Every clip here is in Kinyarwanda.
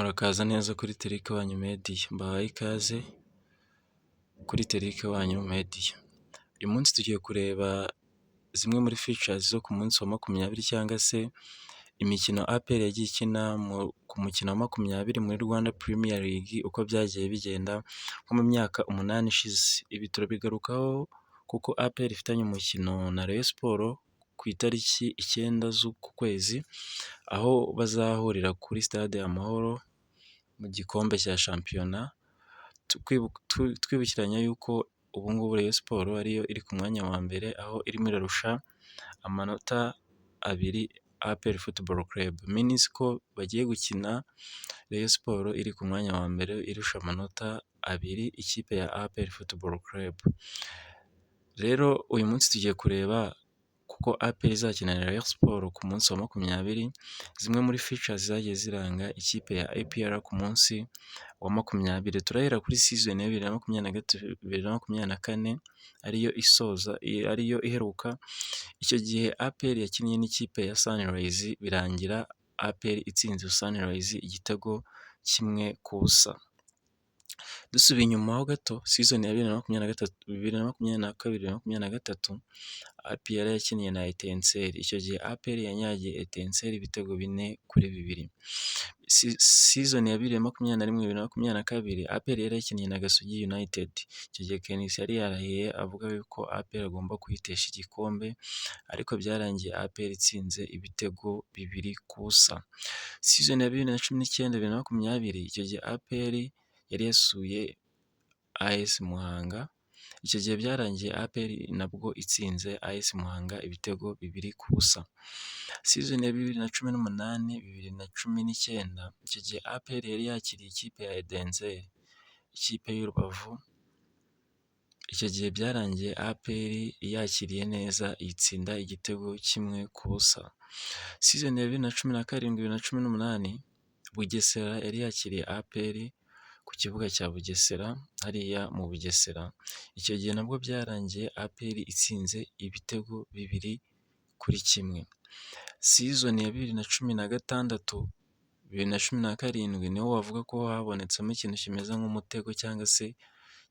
Murakaza neza kuri Terike wanyu Media, mbahaye ikaze kuri Terike wanyu Media. Uyu munsi tugiye kureba zimwe muri features zo ku munsi wa 20 cyangwa se imikino APR yagiye ikina ku mukino wa 20 muri Rwanda Premier League uko byagiye bigenda nko mu myaka 8 ishize. Ibi turabigarukaho kuko APR ifitanye umukino na Rayon Sports ku itariki 9 z'uku kwezi, aho bazahurira kuri stade Amahoro mu gikombe cya shampiyona, twibukiranya yuko ubu ngubu Rayon Sports ariyo iri ku mwanya wa mbere, aho irimo irarusha amanota 2 APR Football Club. Means ko bagiye gukina Rayon Sports iri ku mwanya wa mbere irusha amanota 2 ikipe ya APR Football Club. Rero uyu munsi tugiye kureba kuko APR izakina na Rayon Sports ku munsi wa 20, zimwe muri features zagiye ziranga ikipe ya APR ku munsi wa 20. Turahera kuri season ya 2023-2024 ariyo iheruka. Icyo gihe APR yakinnye n'ikipe ya Sunrise birangira APR itsinze Sunrise igitego 1-0. Dusubiye inyuma ho gato, season ya 2022-2023 APR yakinnye na Etincelles. Icyo gihe APR yanyagiye Etincelles ibitego 4-2. Season ya 2021-2022 APR yari yakinnye na Gasogi United. Icyo gihe Kenisi yari yarahiye avuga yuko APR agomba kuyitesha igikombe, ariko byarangiye APR itsinze ibitego 2-0. Season ya 2019-2020 icyo gihe APR yari yasuye AS Muhanga. Icyo gihe byarangiye APR nabwo itsinze AS Muhanga ibitego 2-0. Season ya 2018-2019 icyo gihe APR yari yakiriye ikipe ya Etincelles, ikipe y'Urubavu. Icyo gihe byarangiye APR yakiriye neza itsinda igitego 1-0. Season ya 2017-2018 Bugesera yari yakiriye APR ku kibuga cya Bugesera hariya mu Bugesera. Icyo gihe nabwo byarangiye APR itsinze ibitego 2-1. Season ya 2016-2017 niho wavuga ko habonetsemo ikintu kimeze nk'umutego cyangwa se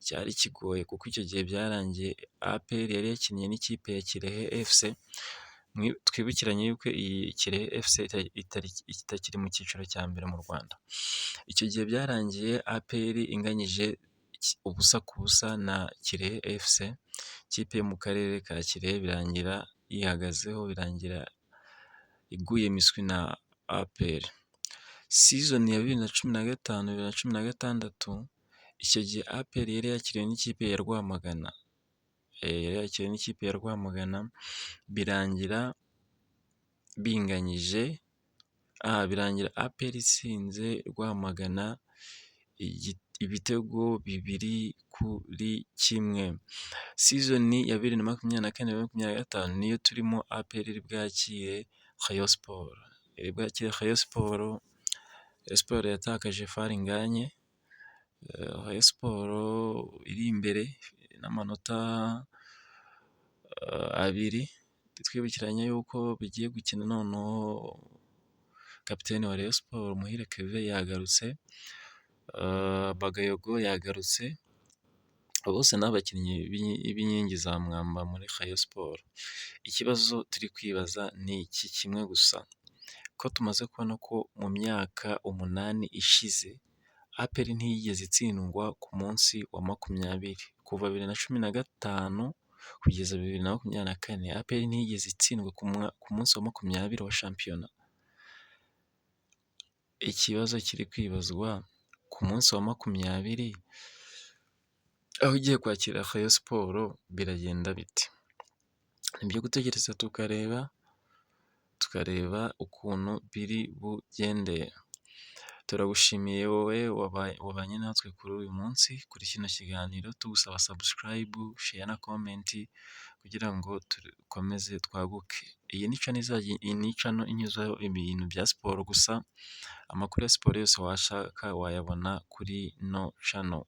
cyari kigoye, kuko icyo gihe byarangiye APR yari yakinnye n'ikipe ya Kirehe FC. Twibukiranye yuko iyi Kirehe FC itakiri mu cyiciro cya mbere mu Rwanda. Icyo gihe byarangiye APR inganyije 0-0 na Kirehe FC, ikipe yo mu karere ka Kirehe, birangira yihagazeho, birangira iguye miswi na APR. Season ya 2015-2016 icyo gihe APR yari yakiriwe n'ikipe ya Rwamagana, birangira binganyije, birangira APR itsinze Rwamagana ibitego 2-1. Season ya 2024-2025 niyo turimo APR iri bwakire Rayon Sports. Rayon Sports yatakaje Faringanye. Rayon Sports iri imbere n'amanota 2. Twibukiranya yuko bigiye gukina noneho kapiteni wa Rayon Sports Muhire Kevin yagarutse, Bagayogo yagarutse, bose n'abakinnyi b'inkingi za mwamba muri Rayon Sports. Ikibazo turi kwibaza ni iki kimwe gusa, ko tumaze kubona ko mu myaka 8 ishize APR ntiyigeze itsindwa ku munsi wa 20. Kuva 2015 kugeza 2024 APR ntiyigeze itsindwa ku munsi wa 20 wa shampiyona. Ikibazo kiri kwibazwa, ku munsi wa 20 aho ugiye kwakira Rayon Sports biragenda biti? Nibyo gutegereza tukareba ukuntu biri bugende. Turagushimiye wowe wabanye natwe kuri uyu munsi kuri kino kiganiro, tugusaba subscribe, share na comment kugira ngo dukomeze twaguke. Iyi ni channel inyuzaho ibintu bya siporo gusa. Amakuru ya siporo yose washaka wayabona kuri no channel.